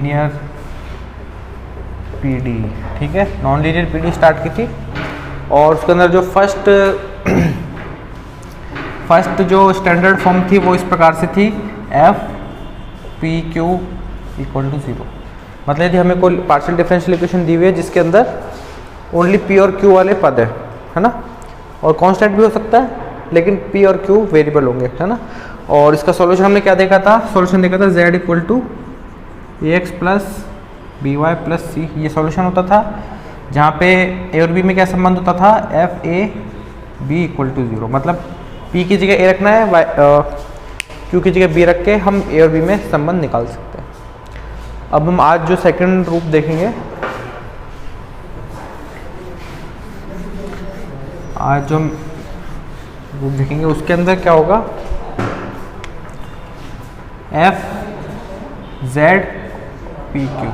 Linear PD, ठीक है, non linear PD start की थी। और उसके अंदर जो फर्स्ट जो स्टैंडर्ड फॉर्म थी वो इस प्रकार से थी, F P Q equal to 0। मतलब यदि हमें कोई पार्शियल डिफरेंशियल इक्वेशन दी हुई है जिसके अंदर ओनली पी और क्यू वाले पद है ना, और कांस्टेंट भी हो सकता है लेकिन पी और क्यू वेरिएबल होंगे, है ना। और इसका सॉल्यूशन हमने क्या देखा था, सॉल्यूशन देखा था z equal to A X plus B Y plus C, ये सॉल्यूशन होता था, जहाँ पे ए और बी में क्या संबंध होता था, F A B equal to 0। मतलब p की जगह a रखना है, q की जगह b रख के हम a और b में संबंध निकाल सकते हैं। अब हम आज जो सेकंड रूप देखेंगे, आज जो हम रूप देखेंगे उसके अंदर क्या होगा, एफ जेड पी क्यू।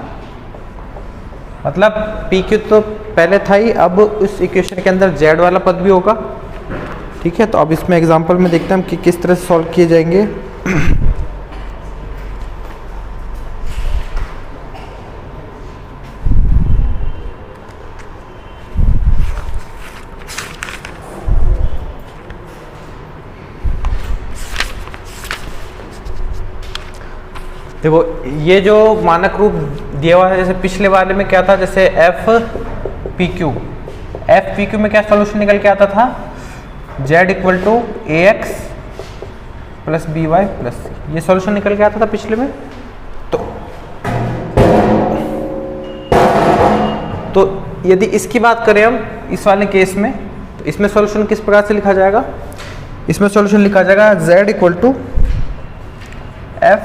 मतलब पी क्यू तो पहले था ही, अब उस इक्वेशन के अंदर जेड वाला पद भी होगा, ठीक है। तो अब इसमें एग्जांपल में देखते हैं हम कि किस तरह से सॉल्व किए जाएंगे। देखो ये जो मानक रूप दिया हुआ है, जैसे पिछले वाले में क्या था, जैसे एफ पी क्यू में क्या सॉल्यूशन निकल के आता था, z equal to A X plus B Y plus C, ये सॉल्यूशन निकल के आता था पिछले में। तो यदि इसकी बात करें हम इस वाले केस में, तो इसमें सॉल्यूशन किस प्रकार से लिखा जाएगा, इसमें सॉल्यूशन लिखा जाएगा z equal to F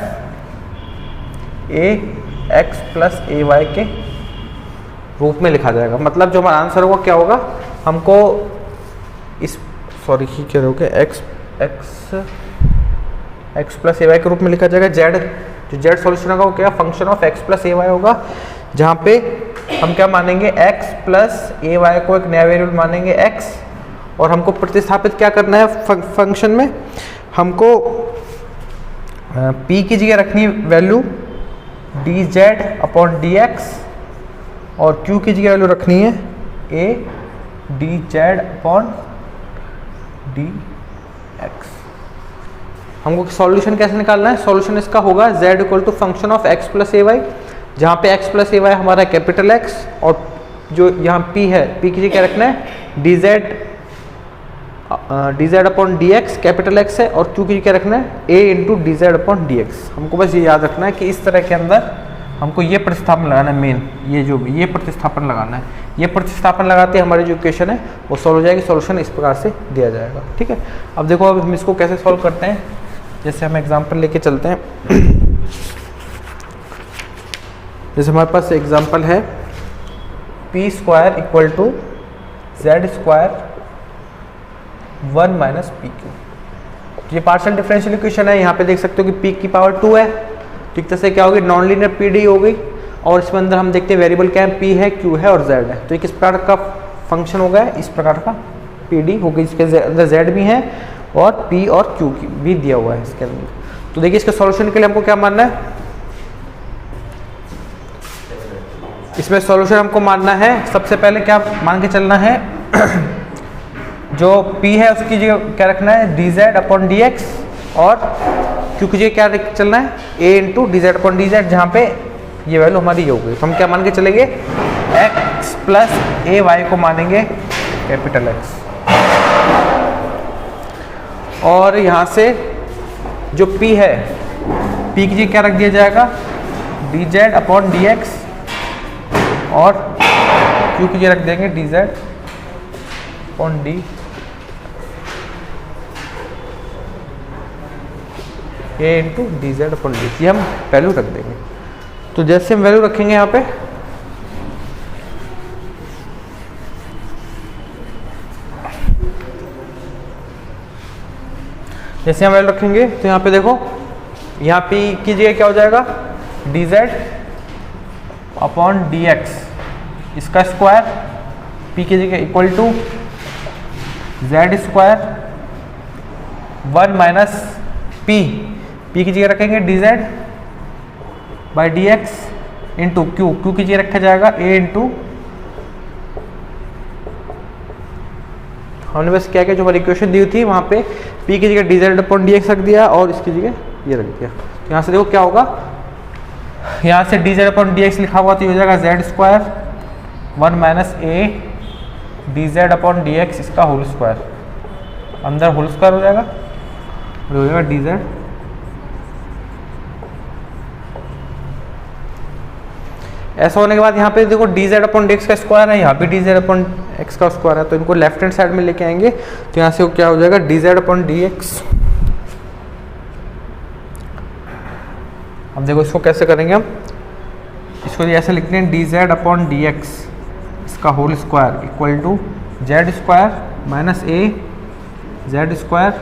A X plus A Y के रूप में लिखा जाएगा। मतलब जो हमारा आंसर होगा क्या होगा, हमको इस क्या होगा, एक्स प्लस ए वाई के रूप में लिखा जाएगा। जो जेड सॉल्यूशन होगा वो क्या, function of X plus A Y होगा, जहाँ पे हम क्या मानेंगे, एक्स प्लस ए वाई को एक नया वेरिएबल मानेंगे एक्स, और हमको प्रतिस्थापित क्या करना है फंक्शन में, हमको p की जगह रखनी value D Z upon D X, और q की जगह वैल्यू रखनी है a D Z upon D X. हमको सॉल्यूशन कैसे निकालना है, सॉल्यूशन इसका होगा z equal to function of x plus A Y, जहाँ पे x प्लस ए वाई हमारा कैपिटल X, और जो यहाँ p है, p की जगह क्या रखना है, D Z upon D x capital X है, और q की जगह क्या रखना है, a into D Z upon D X. हमको बस ये याद रखना है कि इस तरह के अंदर हमको ये प्रतिस्थापन लगाना है, मेन ये प्रतिस्थापन लगाना है। ये प्रतिस्थापन लगाते हमारी जो इक्वेशन है वो सॉल्व हो जाएगी, सॉल्यूशन इस प्रकार से दिया जाएगा, ठीक है। अब देखो अब हम इसको कैसे सॉल्व करते हैं, जैसे हम एग्जांपल लेके चलते हैं। जैसे हमारे पास एग्जांपल है P square equal to Z square 1 minus P Q. ये पार्शियल डिफरेंशियल इक्वेशन है, यहाँ पे देख सकते हो कि p की पावर 2 है, ठीक तरह से क्या होगी, नॉन लीनियर पीडी हो गई, और इसमें अंदर हम देखते हैं वेरिएबल क्या है, p है, q है और z है। तो ये किस प्रकार का फंक्शन हो गया, इस प्रकार का पीडी हो गई, इसके अंदर z भी है और p और q की भी दिया हुआ है इसके अंदर। तो देखिए इसके सॉल्यूशन के लिए हमको क्या मानना है, इसमें सॉल्यूशन हमको मानना है, सबसे पहले क्या मान के चलना है, जो p है उसकी जगह क्या रखना है, D Z upon D X, और q की जगह क्या चलना है, a into D Z upon D Z, जहाँ पे ये वैल्यू हमारी ये हो गई। तो हम क्या मान के चलेंगे, x प्लस ए वाई को मानेंगे कैपिटल X, और यहाँ से जो p है, p की जगह क्या रख दिया जाएगा, D Z upon D X, और q की जगह रख देंगे D Z upon D A into D Z upon D, ये हम वैल्यू रख देंगे। तो जैसे हम वैल्यू रखेंगे यहाँ पे, जैसे हम वैल्यू रखेंगे तो यहाँ पे देखो, यहाँ p की जगह क्या हो जाएगा, D Z upon D X, इसका स्क्वायर, p की जगह equal to Z square 1 minus p की जगह रखेंगे D Z by D X, into Q, Q की जगह रखा जाएगा ए इंटू, हमने बस क्या किया, जो हमारी इक्वेशन दी हुई थी वहाँ पे p की जगह dz/dx रख दिया और इसकी जगह ये रख दिया। तो यहाँ से देखो क्या होगा, यहाँ से dz/dx लिखा हुआ तो ये हो जाएगा z² 1 माइनस a dz/dx इसका होल स्क्वायर, अंदर होल स्क्वायर हो जाएगा और हो जाएगा dz। ऐसा होने के बाद यहाँ पे देखो dz/dx का स्क्वायर है, यहाँ पे dz/x का स्क्वायर है, तो इनको लेफ्ट हैंड साइड में लेके आएंगे तो यहाँ से क्या हो जाएगा dz/dx। अब देखो इसको कैसे करेंगे हम, इसको ऐसे लिखते हैं dz/dx इसका whole square equal to z² minus a z²।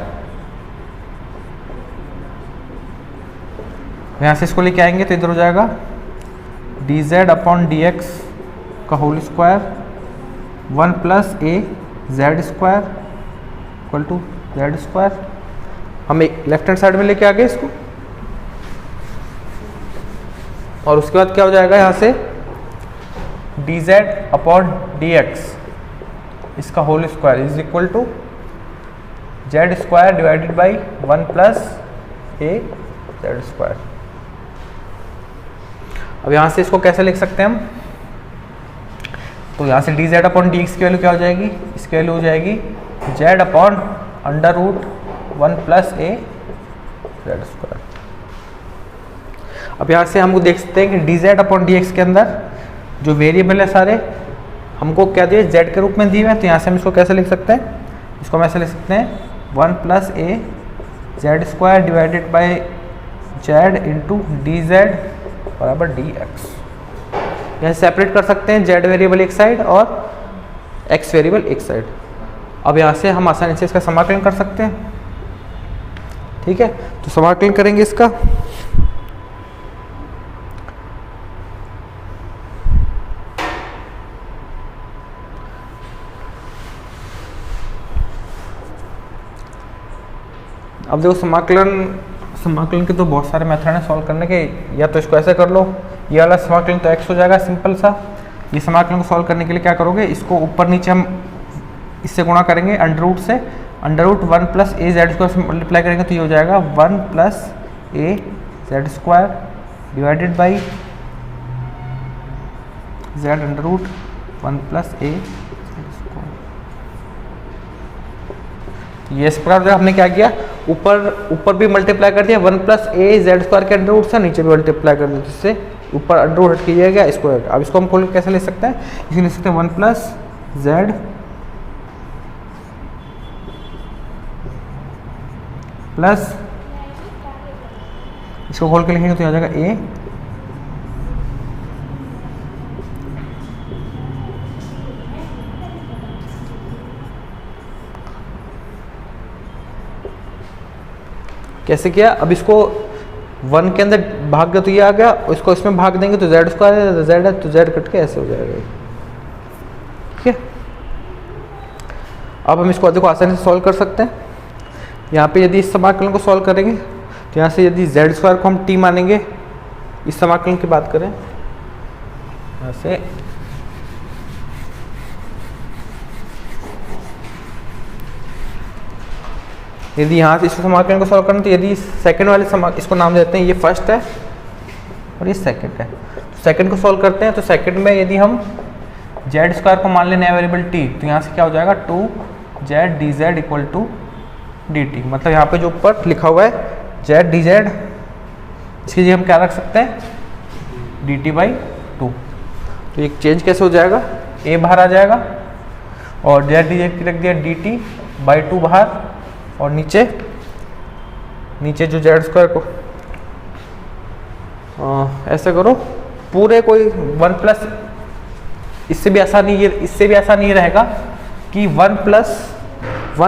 यहाँ से इसको लेके आएंगे तो इधर हो जाएगा dz/dx का whole square 1 plus a z² equal to z²। हम एक लेफ्ट हैंड साइड में लेके आ गए इसको, और उसके बाद क्या हो जाएगा यहाँ से dz/dx इसका whole square is equal to z² divided by 1 plus a z²। अब यहाँ से इसको कैसे लिख सकते हैं हम, तो यहाँ से dz/dx की वैल्यू क्या हो जाएगी, इसकी वैल्यू हो जाएगी z/√1 प्लस a z²। अब यहाँ से हमको देख सकते हैं कि dz/dx के अंदर जो वेरिएबल है सारे हमको क्या दिए, z के रूप में दिए हुए हैं, तो यहाँ से हम इसको कैसे लिख सकते हैं, इसको हम ऐसे लिख सकते हैं 1 plus a z² divided by z into dz बराबर dx। यहाँ सेपरेट कर सकते हैं z वेरिएबल एक साइड और x वेरिएबल एक साइड। अब यहाँ से हम आसानी से इसका समाकलन कर सकते हैं, ठीक है। तो समाकलन करेंगे इसका, अब देखो समाकलन के तो बहुत सारे मेथड हैं सॉल्व करने के, या तो इसको ऐसे कर लो, ये वाला समाकलन तो x हो जाएगा सिंपल सा। ये समाकलन को सॉल्व करने के लिए क्या करोगे, इसको ऊपर नीचे हम इससे गुणा करेंगे अंडर रूट से, under root 1 plus a z² से मल्टीप्लाई करेंगे तो ये हो जाएगा 1 plus a z² divided by z under root 1 plus a z²। ये इस प्रकार हमने क्या किया, ऊपर भी मल्टीप्लाई कर दिया 1 प्लस a z² के अंडर रूट से, नीचे भी मल्टीप्लाई कर दिया, जिससे ऊपर अंडर रूट हट किया गया इसको। अब इसको हम खोल के कैसे ले सकते हैं, इसे लिख सकते हैं 1 प्लस z प्लस, इसको खोल के लिखेंगे तो आ जाएगा a कैसे किया। अब इसको 1 के अंदर भाग गया तो ये आ गया, इसको इसमें भाग देंगे तो z² है, z है तो z कट के ऐसे हो जाएगा, ठीक है। अब हम इसको देखो आसानी से सॉल्व कर सकते हैं। यहाँ पे यदि इस समाकलन को सॉल्व करेंगे तो यहाँ से यदि z² को हम t मानेंगे, इस समाकलन की बात करें यहाँ से यदि यहाँ से इस समाकलन को सॉल्व करना, तो यदि सेकंड वाले इसको नाम देते हैं, ये फर्स्ट है और ये सेकंड है। तो सेकंड को सॉल्व करते हैं, तो सेकंड में यदि हम z² को मान लें नया वेरिएबल t, तो यहाँ से क्या हो जाएगा 2z dz equal to dt। मतलब यहाँ पे जो ऊपर लिखा हुआ है z dz, इसकी जगह हम क्या रख सकते हैं dt/2। तो एक चेंज कैसे हो जाएगा, a बाहर आ जाएगा और z dz की रख दिया dt/2 बाहर, और नीचे जो z² को ऐसे करो पूरे कोई 1 प्लस, इससे भी आसान ये रहेगा कि 1 प्लस a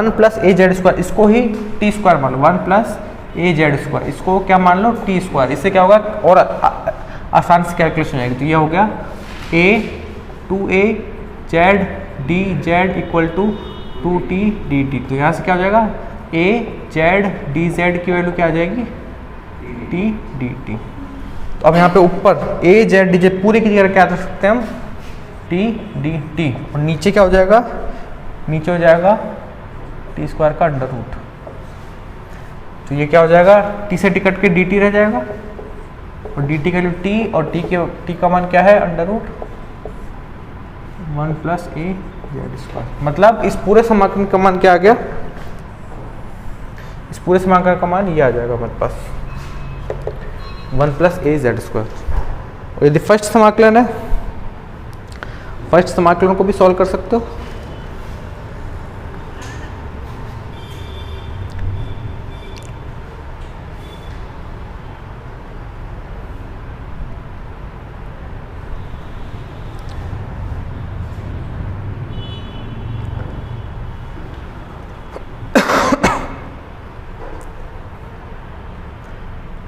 z², इसको ही t² मान लो, 1 प्लस a z², इसको क्या मान लो t²। इससे क्या होगा और आसान से कैलकुलेशन हो जाएगी। तो ये हो गया a 2a z dz equal to 2t dt। तो यहाँ से क्या हो जाएगा a z dz की वैल्यू क्या आ जाएगी t dt। तो अब यहाँ पे ऊपर ए जेड डी जेड पूरे की जगह क्या रख सकते हैं हम, टी डी टी, और नीचे क्या हो जाएगा, नीचे हो जाएगा टी स्क्वायर का अंडर रूट। तो ये क्या हो जाएगा, टी से टी कट के डी टी रह जाएगा, और डी टी का वैल्यू टी, और टी का मान क्या है, अंडर रूट 1 प्लस ए जेड स्क्वायर। मतलब इस पूरे समाकलन का मान क्या आ गया, इस पूरे समाकलन का मान ये आ जाएगा हमारे पास 1 प्लस ए जेड स्क्वायर। और यदि फर्स्ट समाकलन है, फर्स्ट समाकलन को भी सॉल्व कर सकते हो।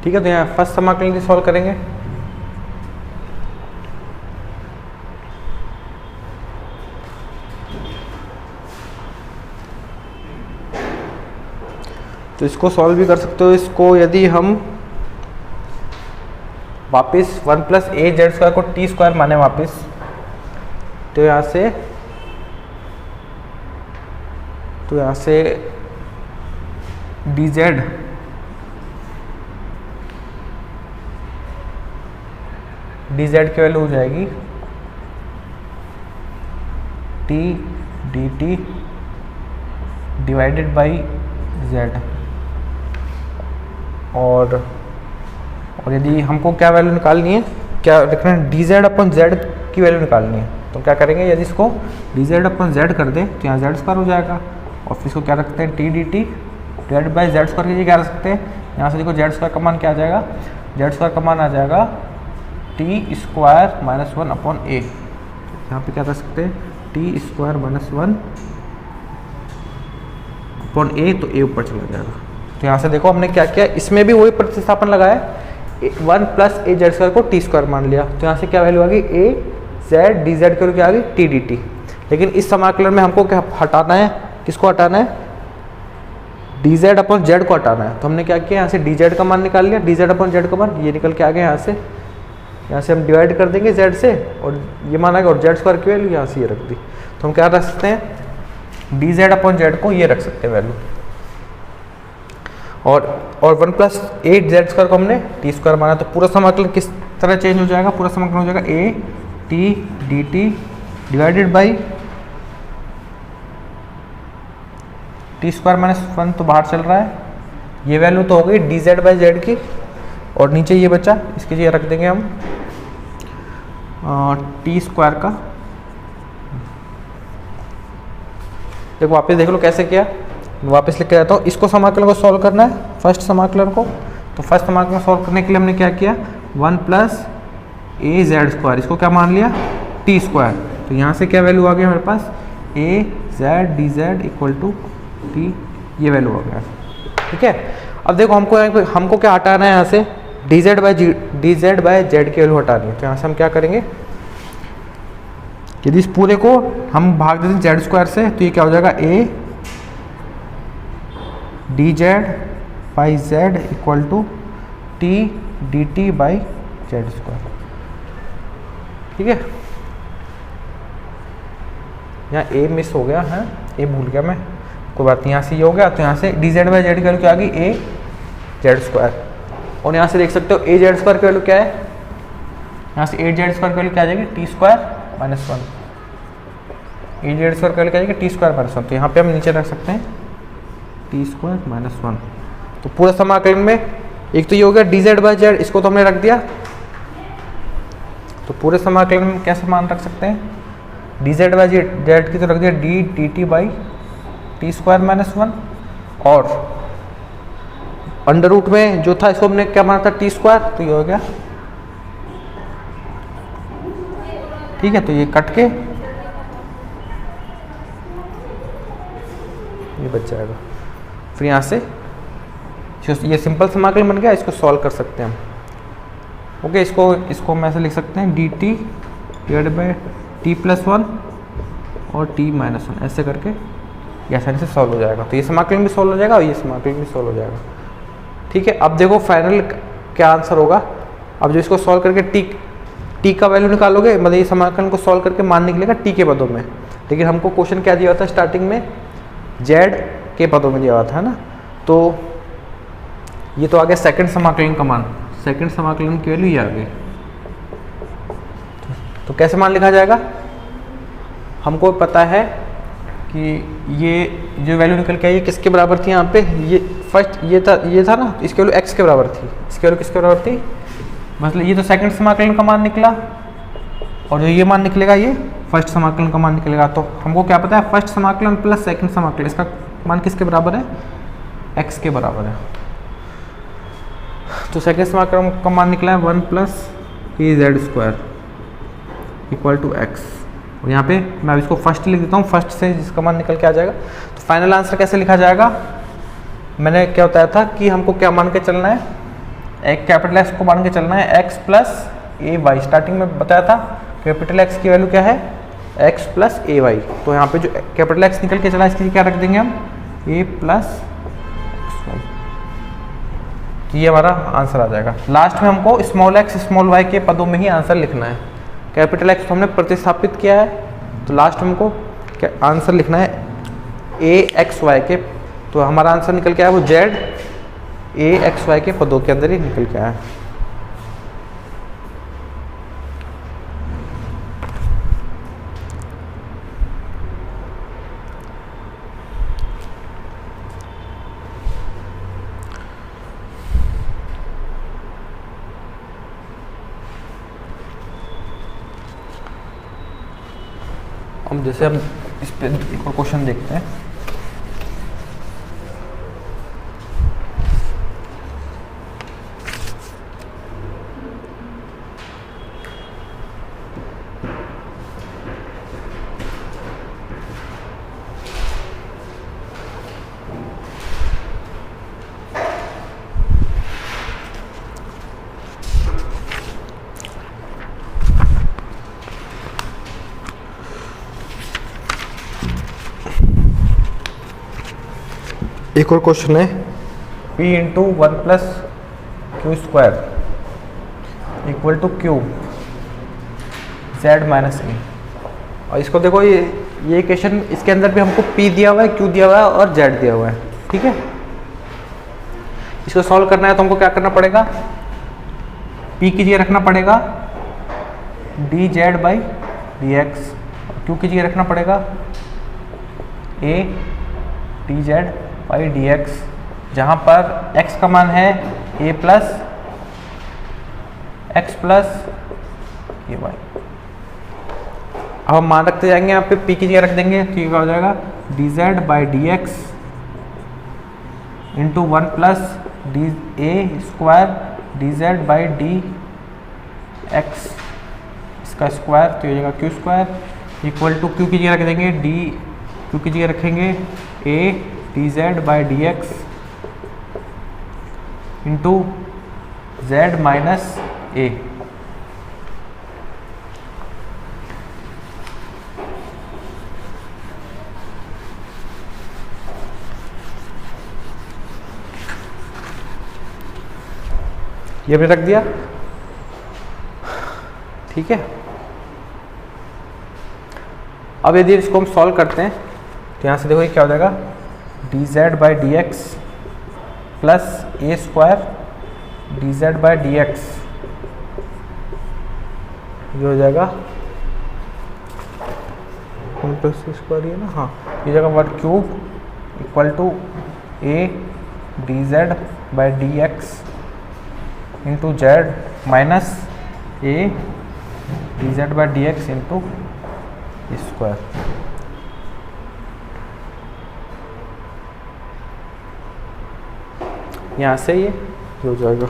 ठीक है, तो यहाँ फर्स्ट समाकलन सॉल्व करेंगे। तो इसको सॉल्व भी कर सकते हो। इसको यदि हम वापस 1 प्लस ए जेड स्क्वायर को टी स्क्वायर माने वापस, तो यहाँ से डी जेड डी जेड की वैल्यू हो जाएगी T D T divided by Z. और यदि हमको क्या वैल्यू निकालनी है, क्या लिखना है, डी जेड अपन जेड की वैल्यू निकालनी है। तो क्या करेंगे, यदि इसको डी जेड अपन जेड कर दें तो यहाँ जेड स्क्वायर हो जाएगा, और फिर इसको क्या रखते हैं, T D T divide by Z square की क्या रख सकते हैं, यहाँ से देखो जेड स्क्वायर का मान क्या आ जाएगा, जेड स्क्वायर का मान आ जाएगा टी स्क्वायर माइनस 1 अपॉन ए। यहाँ पे क्या कर सकते हैं, टी स्क्वायर माइनस 1 अपॉन ए, तो ए ऊपर चला जाएगा। तो यहाँ से देखो हमने क्या किया, इसमें भी वही प्रतिस्थापन लगाया, 1 प्लस ए जेड स्क्वायर को टी स्क्वायर मान लिया। तो यहाँ से क्या वैल्यू आ गई, ए जेड डी जेड की क्या आ गई, टी डी टी। लेकिन इस समाकलन में हमको क्या हटाना है, किसको हटाना है, डी जेड अपॉन जेड को हटाना है। तो हमने क्या किया, यहाँ से डी जेड का मान निकाल लिया, डी जेड अपॉन जेड का मान ये निकल के आ गया। यहाँ से हम डिवाइड कर देंगे जेड से, और ये मान आ गया, और जेड स्क्वायर की वैल्यू यहाँ से ये रख दी। तो हम क्या रख सकते हैं, डी जेड अपॉन जेड को ये रख सकते हैं वैल्यू, और 1 प्लस 8 जेड स्क्वायर को हमने टी स्क्वायर माना। तो पूरा समाकलन किस तरह चेंज हो जाएगा, पूरा समाकलन हो जाएगा A T D T divided by T square minus 1 तो बाहर चल रहा है, ये वैल्यू तो हो गई डी जेड बाई जेड की, और नीचे ये बचा, इसकी जगह रख देंगे हम टी स्क्वायर का। देखो वापस देख लो कैसे किया, वापस लिख के जाता हूँ। इसको समाकलन को सॉल्व करना है, फर्स्ट समाकलन को। तो फर्स्ट समाकलन सॉल्व करने के लिए हमने क्या किया, 1 प्लस ए जेड स्क्वायर, इसको क्या मान लिया, टी स्क्वायर। तो यहाँ से क्या वैल्यू आ गया हमारे पास, A Z D Z equal to T, ये वैल्यू आ गया। ठीक है, अब देखो हमको क्या हटाना है, यहाँ से डी जेड बाई जेड की वैल्यू हटानी है। तो यहाँ से हम क्या करेंगे, यदि इस पूरे को हम भाग देते हैं जेड स्क्वायर से, तो ये क्या हो जाएगा, A D Z by Z equal to T D T by Z square. ठीक है, यहाँ ए मिस हो गया है, ए भूल गया मैं, कोई बात नहीं। यहाँ से ये हो गया, तो यहाँ से डी जेड बाई जेड की वैल्यू क्या आ गई, ए जेड स्क्वायर। और यहाँ से देख सकते हो ए जेड स्क्वायर की वैल्यू क्या है, यहाँ से ए जेड स्क्वायर की वैल्यू क्या आ जाएगी, टी स्क्वायर माइनस 1। ए जेड स्क्वायर की वैल्यू क्या आ जाएगी, टी स्क्वायर माइनस 1। तो यहाँ पे हम नीचे रख सकते हैं टी स्क्वायर माइनस 1। तो पूरा समाकलन में एक तो ये हो गया डी जेड बाई जेड, इसको तो हमने रख दिया। तो पूरे समाकलन में कैसे मान रख सकते हैं, डी जेड बाई जेड की तो रख दिया D T T by T square minus 1, और अंडर रूट में जो था इसको हमने क्या माना था, टी स्क्वायर। तो ये हो गया, ठीक है। तो ये कट के ये बच जाएगा। फिर यहाँ से ये सिंपल समाकलन बन गया, इसको सॉल्व कर सकते हैं हम। ओके, इसको हम ऐसे लिख सकते हैं D T divided by T plus 1 और टी माइनस 1, ऐसे करके ये आसानी से सॉल्व हो जाएगा। तो ये समाकलन भी सॉल्व हो जाएगा और ये समाकलन भी सॉल्व हो जाएगा। ठीक है, अब देखो फाइनल क्या आंसर होगा। अब जो इसको सॉल्व करके टी का वैल्यू निकालोगे, मतलब ये समाकलन को सॉल्व करके मान निकलेगा टी के पदों में, लेकिन हमको क्वेश्चन क्या दिया हुआ था स्टार्टिंग में, जेड के पदों में दिया हुआ था, है ना। तो ये तो आ गया सेकंड समाकलन का मान, सेकंड समाकलन की वैल्यू ये आ गई। तो कैसे मान लिखा जाएगा, हमको पता है कि ये जो वैल्यू निकल के आई ये किसके बराबर थी, यहाँ पे ये फर्स्ट ये था ना, इसकी वैल्यू x के बराबर थी, इसकी वैल्यू किसके बराबर थी, मतलब ये तो सेकंड समाकलन का मान निकला, और जो ये मान निकलेगा ये फर्स्ट समाकलन का मान निकलेगा। तो हमको क्या पता है, फर्स्ट समाकलन प्लस सेकंड समाकलन, इसका मान किसके बराबर है, x के बराबर है। तो सेकंड समाकलन का मान निकला है 1 plus az² equal to x। और यहाँ पे मैं अब इसको फर्स्ट लिख देता हूँ, फर्स्ट से जिसका मान निकल के आ जाएगा। तो फाइनल आंसर कैसे लिखा जाएगा, मैंने क्या बताया था कि हमको क्या मान के चलना है, एक कैपिटल एक्स को मान के चलना है, x प्लस ए वाई। स्टार्टिंग में बताया था कैपिटल एक्स की वैल्यू क्या है, x प्लस ए वाई। तो यहाँ पे जो कैपिटल एक्स निकल के चला इसकी क्या रख देंगे हम, a प्लस एक्स वाई। तो ये हमारा आंसर आ जाएगा। लास्ट में हमको स्मॉल एक्स स्मॉल वाई के पदों में ही आंसर लिखना है। कैपिटल एक्स तो हमने प्रतिस्थापित किया है, तो लास्ट में हमको क्या आंसर लिखना है, ए एक्स वाई के। तो हमारा आंसर निकल के आया वो जेड ए एक्स वाई के पदों के अंदर ही निकल के आया। अब जैसे हम इस पे एक और क्वेश्चन देखते हैं। एक और क्वेश्चन है, p into 1 plus Q square equal to Q Z minus A. और इसको देखो, ये इक्वेशन, इसके अंदर भी हमको p दिया हुआ है, q दिया हुआ है और z दिया हुआ है, ठीक है। इसको सॉल्व करना है तो हमको क्या करना पड़ेगा, p की जगह रखना पड़ेगा D Z by D X, q की जगह रखना पड़ेगा a D Z by D X, जहाँ पर x का मान है a plus X plus A Y. अब हम मान रखते जाएंगे, यहाँ पे p की जगह रख देंगे तो ये क्या हो जाएगा, D Z by D X into 1 plus D A square D Z by D X इसका स्क्वायर, तो ये हो जाएगा Q square equal to Q की जगह रख देंगे क्यू की जगह रखेंगे a D Z by D X into Z minus A. ये भी रख दिया, ठीक है। अब यदि इसको हम सॉल्व करते हैं तो यहाँ से देखो ये क्या हो जाएगा, D Z by D x plus A square D Z by D X, ये हो जाएगा 1 प्लस स्क्वायर, ये ना, हाँ, ये जगह 1 cube equal to A D Z by D X into Z minus A D Z by D X into square. यहाँ से ये हो जाएगा।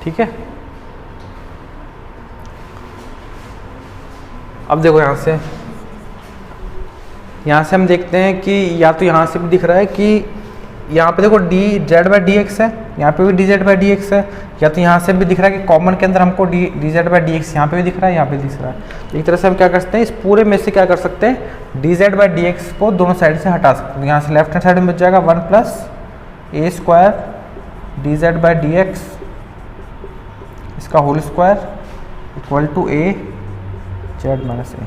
ठीक है। अब देखो यहाँ से यहाँ से हम देखते हैं कि या तो यहाँ से भी दिख रहा है कि यहाँ पे देखो D Z by D x है, यहाँ पे भी D Z by D x है, या तो यहाँ से भी दिख रहा है कि कॉमन के अंदर हमको D Z by D x यहाँ पे भी दिख रहा है, यहाँ पे दिख रहा है। एक तरह से हम क्या कर सकते हैं, इस पूरे में से क्या कर सकते हैं, D Z by D x को दोनों साइड से हटा सकते हैं। यहाँ से लेफ्ट हैंड साइड में बच जाएगा 1 plus A square D Z by D X इसका whole square equal to A Z minus A.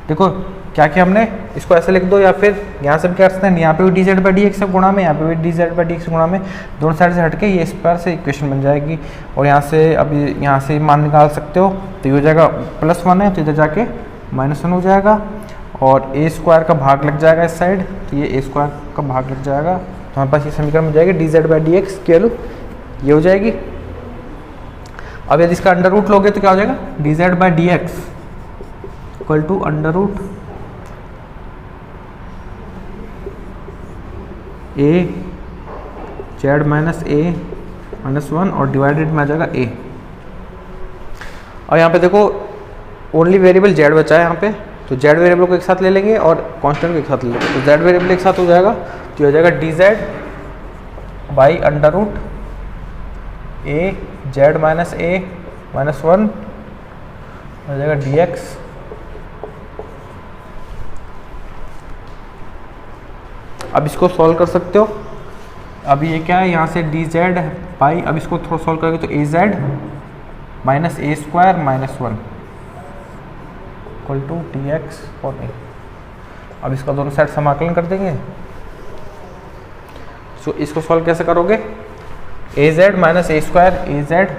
देखो क्या किया हमने, इसको ऐसे लिख दो, या फिर यहाँ से भी क्या कर सकते हैं, यहाँ पे भी D Z by D x गुणा में, यहाँ पे भी D Z by D x गुणा में, दोनों साइड से हटके ये इस प्रकार से इक्वेशन बन जाएगी। और यहाँ से अभी यहाँ से मान निकाल सकते हो, तो ये हो जाएगा +1 है तो इधर जाके -1 हो जाएगा, और ए स्क्वायर का भाग लग जाएगा इस साइड, तो ये ए स्क्वायर का भाग लग जाएगा, तो हमारे पास ये समीकरण बन जाएगी D Z by D x की वैल्यू ये हो जाएगी। अब यदि इसका अंडर रूट लोगे तो क्या हो जाएगा, D Z by D X equal to under root A Z minus A minus 1 और डिवाइडेड में आ जाएगा ए। और यहाँ पे देखो ओनली वेरिएबल जेड बचा है यहाँ पे, तो जेड वेरिएबल को एक साथ ले लेंगे और कांस्टेंट को एक साथ ले लेंगे, तो जेड वेरिएबल एक साथ हो जाएगा, तो ये हो जाएगा D Z by under root A Z minus A minus 1 हो जाएगा डी एक्स अब इसको सॉल्व कर सकते हो। अभी ये क्या है, यहाँ से डी जेड बाई, अब इसको थोड़ा सॉल्व करोगे तो A Z minus A square minus 1 equal to D X और ए। अब इसका दोनों साइड समाकलन कर देंगे। सो इसको सॉल्व कैसे करोगे, ए Z minus A square, A Z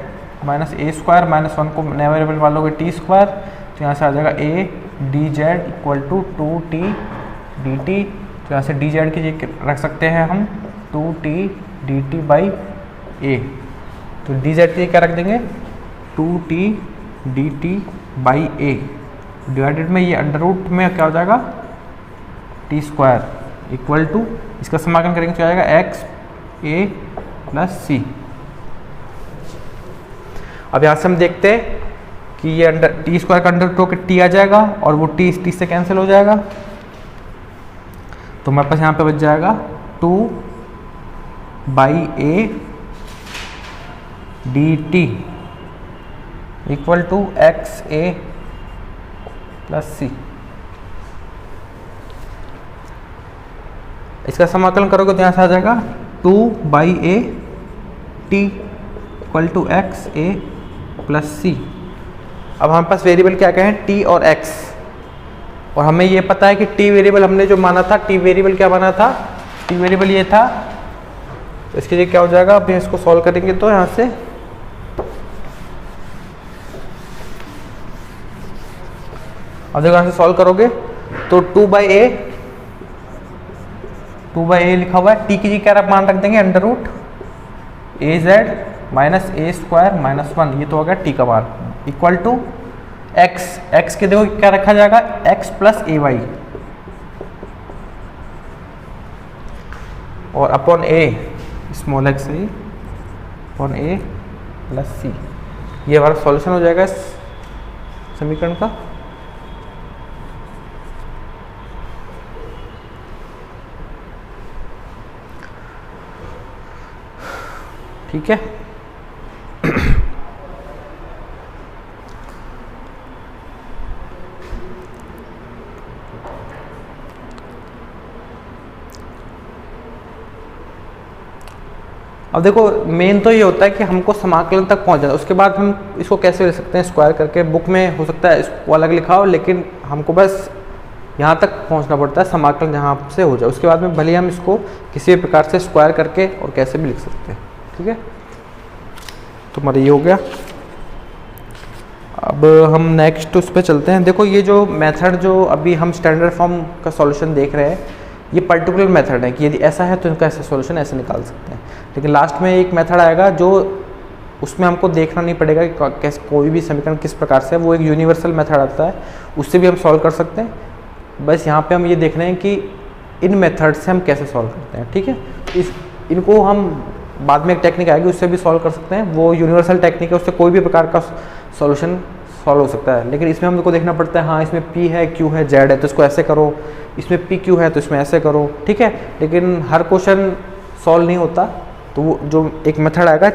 minus A square minus 1 को नया वेरिएबल मान लोगे टी स्क्वायर, तो यहाँ से आ जाएगा A D Z equal to 2t D T, तो यहाँ से डी जेड की जगह रख सकते हैं हम 2t डी टी बाई ए, तो डी जेड की क्या रख देंगे 2t D T by A, divided में ये अंडर रूट में क्या हो जाएगा टी स्क्वायर इक्वल टू, इसका समाकलन करेंगे तो आ जाएगा एक्स ए प्लस सी। अब यहाँ से हम देखते हैं कि ये अंडर टी स्क्वायर का अंडर रूट टी आ जाएगा और वो टी टी से कैंसिल हो जाएगा, तो हमारे पास यहाँ पे बच जाएगा 2 by A D T equal to X A plus C. इसका समाकलन करोगे तो यहाँ से आ जाएगा 2 by A T equal to X A plus C. अब हमारे पास वेरिएबल क्या क्या है, टी और एक्स, और हमें ये पता है कि टी वेरिएबल हमने जो माना था, टी वेरिएबल क्या माना था, टी वेरिएबल ये था, तो इसके लिए क्या हो जाएगा, अब इसको सॉल्व करेंगे तो यहाँ से अब देखो यहाँ से सॉल्व करोगे तो 2 बाई ए लिखा हुआ है, टी की जी क्या मान रख देंगे under root A Z minus A square minus 1, ये तो हो गया टी का मान इक्वल टू एक्स, एक्स के देखो क्या रखा जाएगा एक्स प्लस ए वाई और अपॉन ए स्मॉल एक्स है अपॉन ए प्लस सी। ये हमारा सॉल्यूशन हो जाएगा इस समीकरण का। ठीक है, अब देखो मेन तो ये होता है कि हमको समाकलन तक पहुंच जाए, उसके बाद हम इसको कैसे ले सकते हैं स्क्वायर करके, बुक में हो सकता है इसको अलग लिखा हो, लेकिन हमको बस यहाँ तक पहुँचना पड़ता है समाकलन जहाँ से हो जाए, उसके बाद में भले हम इसको किसी भी प्रकार से स्क्वायर करके और कैसे भी लिख सकते हैं। ठीक है, तो हमारा ये हो गया। अब हम नेक्स्ट उस पर चलते हैं। देखो ये जो मेथड जो अभी हम स्टैंडर्ड फॉर्म का सॉल्यूशन देख रहे हैं, ये पर्टिकुलर मेथड है कि यदि ऐसा है तो इनका ऐसा सॉल्यूशन ऐसे निकाल सकते हैं, लेकिन लास्ट में एक मेथड आएगा जो उसमें हमको देखना नहीं पड़ेगा कि कैसे कोई भी समीकरण किस प्रकार से, वो एक यूनिवर्सल मेथड आता है, उससे भी हम सॉल्व कर सकते हैं। बस यहाँ पे हम ये देख रहे हैं कि इन मेथड से हम कैसे सॉल्व करते हैं। ठीक है, इनको हम बाद में एक टेक्निक आएगी उससे भी सॉल्व कर सकते हैं, वो यूनिवर्सल टेक्निक है, उससे कोई भी प्रकार का सॉल्यूशन सॉल्व हो सकता है, लेकिन इसमें हमको देखना पड़ता है हाँ इसमें P है, Q है, Z है तो इसको ऐसे करो, इसमें P Q है तो इसमें ऐसे करो, ठीक है। लेकिन हर क्वेश्चन सॉल्व नहीं होता, तो वो जो एक मेथड आएगा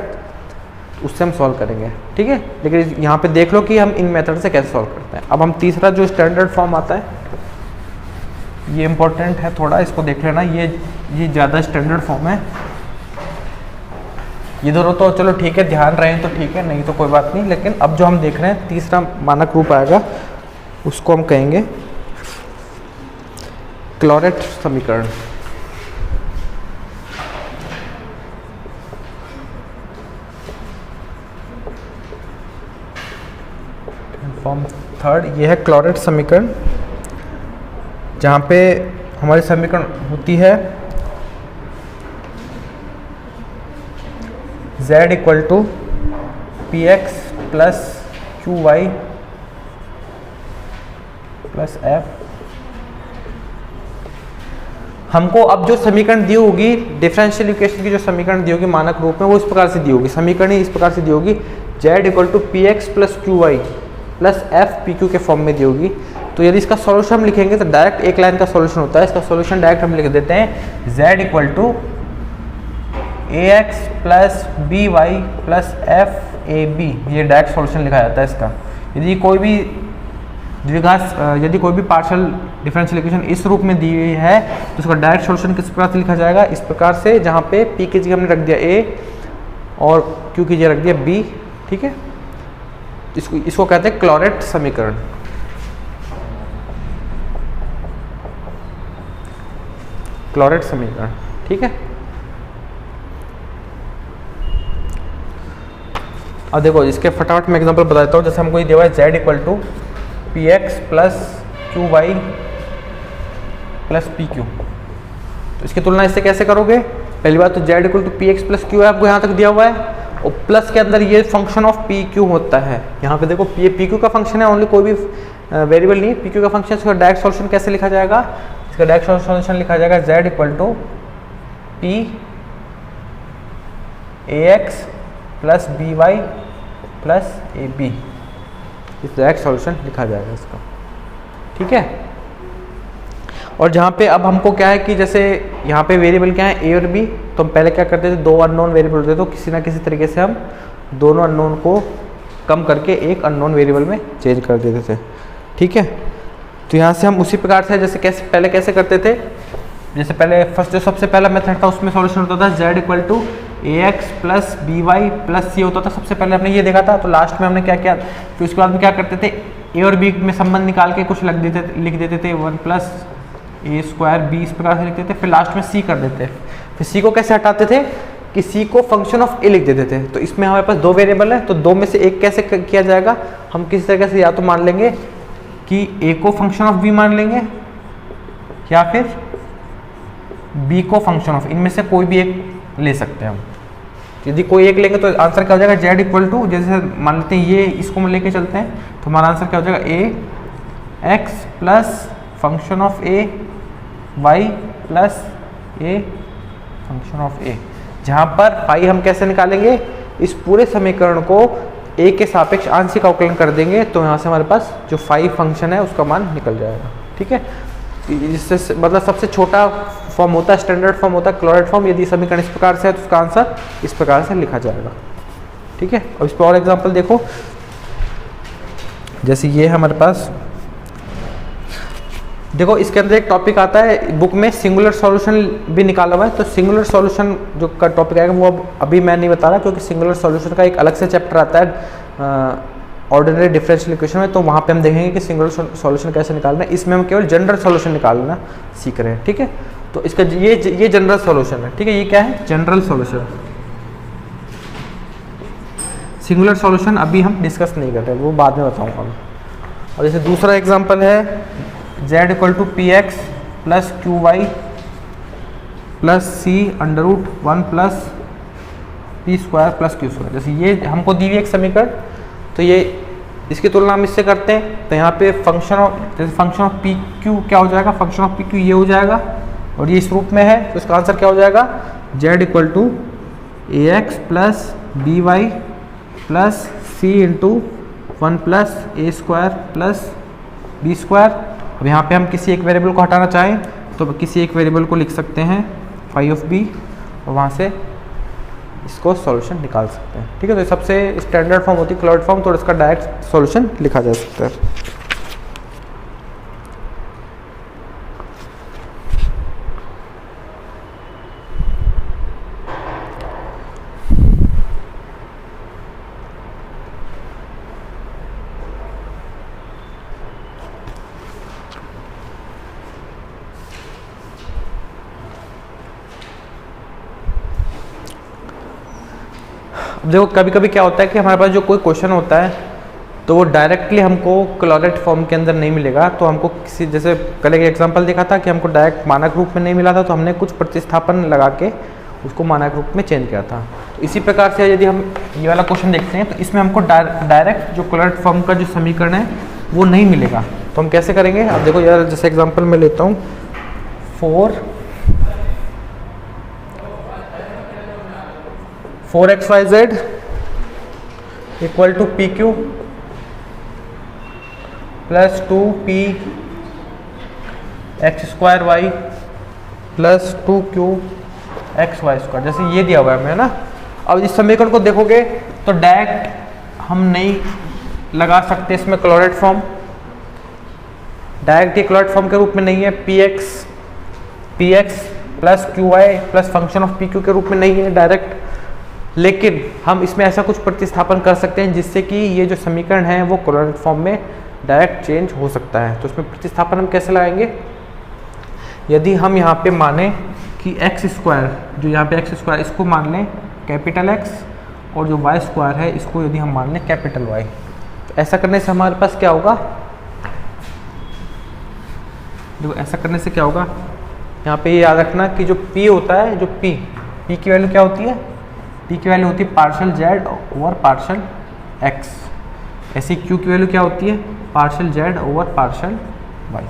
उससे हम सॉल्व करेंगे, ठीक है। लेकिन यहाँ पे देख लो कि हम इन मेथड से कैसे सॉल्व करते हैं। अब हम तीसरा जो स्टैंडर्ड फॉर्म आता है, ये इंपॉर्टेंट है थोड़ा, इसको देख लेना, ये ज़्यादा स्टैंडर्ड फॉर्म है। ये दोनों तो चलो ठीक है, ध्यान रहे तो ठीक है, नहीं तो कोई बात नहीं। लेकिन अब जो हम देख रहे हैं तीसरा मानक रूप आएगा, उसको हम कहेंगे क्लॉरेट समीकरण। फॉर्म थर्ड ये है क्लॉरेट समीकरण, जहाँ पे हमारी समीकरण होती है z equal to P X plus Q Y plus F. हमको अब जो समीकरण दी होगी, डिफरेंशियल इक्वेशन की जो समीकरण दी होगी मानक रूप में, वो इस प्रकार से दी होगी, समीकरण इस प्रकार से दी होगी, z equal to P X plus Q Y plus F P Q के फॉर्म में दी होगी। तो यदि इसका सॉल्यूशन हम लिखेंगे तो डायरेक्ट एक लाइन का सॉल्यूशन होता है। इसका सॉल्यूशन डायरेक्ट हम लिख देते हैं z equal to A X plus B Y plus F A B, ये डायरेक्ट सॉल्यूशन लिखा जाता है इसका। यदि कोई भी यदि कोई भी पार्शियल डिफरेंशियल इक्वेशन इस रूप में दी हुई है तो उसका डायरेक्ट सॉल्यूशन किस प्रकार से लिखा जाएगा, इस प्रकार से, जहाँ पे p की जगह हमने रख दिया a और q की जगह रख दिया b, ठीक है। इसको कहते हैं क्लॉरेट समीकरण। क्लॉरेट समीकरण, ठीक है। अब देखो इसके फटाफट में एग्जांपल बता देता हूँ। जैसे हमको ये दिया हुआ है z equal to P X plus Q Y plus P Q, तो इसकी तुलना इससे कैसे करोगे? पहली बात तो z equal to P X plus Q आपको यहाँ तक दिया हुआ है, और प्लस के अंदर ये फंक्शन ऑफ पी क्यू होता है। यहाँ पे देखो पी क्यू का फंक्शन है, ओनली कोई भी वेरिएबल नहीं, पी क्यू का फंक्शन। इसका डायरेक्ट सॉल्यूशन कैसे लिखा जाएगा? इसका डायरेक्ट सॉल्यूशन लिखा जाएगा z equal to P A X plus B Y plus A B, इस डायरेक्ट सॉल्यूशन लिखा जाएगा इसका, ठीक है। और जहाँ पे अब हमको क्या है कि जैसे यहाँ पे वेरिएबल क्या है, ए और बी, तो हम पहले क्या करते थे, दो अननोन वेरिएबल होते थे, तो किसी ना किसी तरीके से हम दोनों अननोन को कम करके एक अननोन वेरिएबल में चेंज कर देते थे, ठीक है। तो यहाँ से हम उसी प्रकार से जैसे पहले कैसे करते थे, जैसे पहले फर्स्ट जो सबसे पहला मेथड था उसमें सॉल्यूशन होता था z equal to A X plus B Y plus C होता था। सबसे पहले हमने ये देखा था, तो लास्ट में हमने क्या किया, फिर उसके बाद में क्या करते थे, ए और बी में संबंध निकाल के कुछ लिख देते थे, 1 प्लस ए स्क्वायर बी, इस प्रकार से लिखते थे। फिर लास्ट में सी कर देते। फिर सी को कैसे हटाते थे कि सी को फंक्शन ऑफ ए लिख देते थे। तो इसमें हमारे पास दो वेरिएबल है, तो दो में से एक कैसे किया जाएगा, हम किसी तरीके से या तो मान लेंगे कि ए को फंक्शन ऑफ बी मान लेंगे, या फिर बी को फंक्शन ऑफ, इनमें से कोई भी एक ले सकते हैं हम। यदि कोई एक लेंगे तो आंसर क्या हो जाएगा, z इक्वल टू, जैसे मान लेते हैं ये इसको लेके चलते हैं, तो हमारा आंसर क्या हो जाएगा, A X plus function of A Y plus A function of A. जहाँ पर फाई हम कैसे निकालेंगे, इस पूरे समीकरण को ए के सापेक्ष आंशिक अवकलन कर देंगे, तो यहाँ से हमारे पास जो फाई फंक्शन है उसका मान निकल जाएगा, ठीक है। इससे मतलब सबसे छोटा फॉर्म होता है, स्टैंडर्ड फॉर्म होता है क्लॉरेट फॉर्म। यदि समीकरण इस प्रकार से है तो उसका आंसर इस प्रकार से लिखा जाएगा, ठीक है। अब इस पर और एग्जांपल देखो, जैसे ये है हमारे पास, देखो इसके अंदर एक टॉपिक आता है बुक में, सिंगुलर सॉल्यूशन भी निकाला हुआ है। तो सिंगुलर सॉल्यूशन जो का टॉपिक आएगा वो अब अभी मैं नहीं बता रहा, क्योंकि सिंगुलर सॉल्यूशन का एक अलग से चैप्टर आता है ऑर्डिनरी डिफरेंशियल इक्वेशन में, तो वहाँ पे हम देखेंगे कि सिंगुलर सॉल्यूशन कैसे निकालना है। इसमें हम केवल जनरल सॉल्यूशन निकालना सीख रहे हैं, ठीक है। तो इसका ये जनरल सॉल्यूशन है, ठीक है। ये क्या है, जनरल सॉल्यूशन। सिंगुलर सॉल्यूशन अभी हम डिस्कस नहीं कर रहे, वो बाद में बताऊंगा मैं। और जैसे दूसरा एग्जांपल है z equal to P X plus Q Y plus C under root 1 plus P square plus Q square. जैसे ये हमको दी हुई एक समीकरण, तो ये इसकी तुलना हम इससे करते हैं, तो यहाँ पे फंक्शन ऑफ, जैसे फंक्शन ऑफ पी क्यू क्या हो जाएगा, फंक्शन ऑफ पी क्यू ये हो जाएगा, और ये इस रूप में है, तो इसका आंसर क्या हो जाएगा, z equal to A X plus B Y plus C into 1 plus A square plus B square. अब यहाँ पे हम किसी एक वेरिएबल को हटाना चाहें तो किसी एक वेरिएबल को लिख सकते हैं फाई ऑफ बी और वहाँ से इसको सॉल्यूशन निकाल सकते हैं। ठीक है, तो सबसे स्टैंडर्ड फॉर्म होती है क्लोराइड फॉर्म, तो इसका डायरेक्ट सॉल्यूशन लिखा जा सकता है। देखो कभी कभी क्या होता है कि हमारे पास जो कोई क्वेश्चन होता है तो वो डायरेक्टली हमको क्लोराइड फॉर्म के अंदर नहीं मिलेगा, तो हमको किसी, जैसे कल एक एग्जांपल देखा था कि हमको डायरेक्ट मानक रूप में नहीं मिला था, तो हमने कुछ प्रतिस्थापन लगा के उसको मानक रूप में चेंज किया था। तो इसी प्रकार से यदि हम ये वाला क्वेश्चन देखते हैं तो इसमें हमको डायरेक्ट जो क्लोराइड फॉर्म का जो समीकरण है वो नहीं मिलेगा, तो हम कैसे करेंगे। अब देखो यार, जैसे एग्जाम्पल मैं लेता हूँ 4xyz equal to P Q plus 2p X square Y plus 2q X Y square, जैसे ये दिया हुआ है ना। अब इस समीकरण को देखोगे तो डायरेक्ट हम नहीं लगा सकते इसमें क्लोराइड फॉर्म, डायरेक्ट ये क्लोराइड फॉर्म के रूप में नहीं है। px plus Q Y plus function of P Q के रूप में नहीं है डायरेक्ट, लेकिन हम इसमें ऐसा कुछ प्रतिस्थापन कर सकते हैं जिससे कि ये जो समीकरण है वो क्लोराइड फॉर्म में डायरेक्ट चेंज हो सकता है। तो इसमें प्रतिस्थापन हम कैसे लगाएंगे, यदि हम यहाँ पे माने कि एक्स स्क्वायर, जो यहाँ पे एक्स स्क्वायर इसको मान लें कैपिटल एक्स और जो वाई स्क्वायर है इसको यदि हम मान लें कैपिटल वाई, तो ऐसा करने से हमारे पास क्या होगा, देखो ऐसा करने से क्या होगा, यहाँ पे ये याद रखना कि जो p होता है, जो p की वैल्यू क्या होती है, p की वैल्यू होती है partial z over partial x, ऐसी q की वैल्यू क्या होती है partial z over partial y।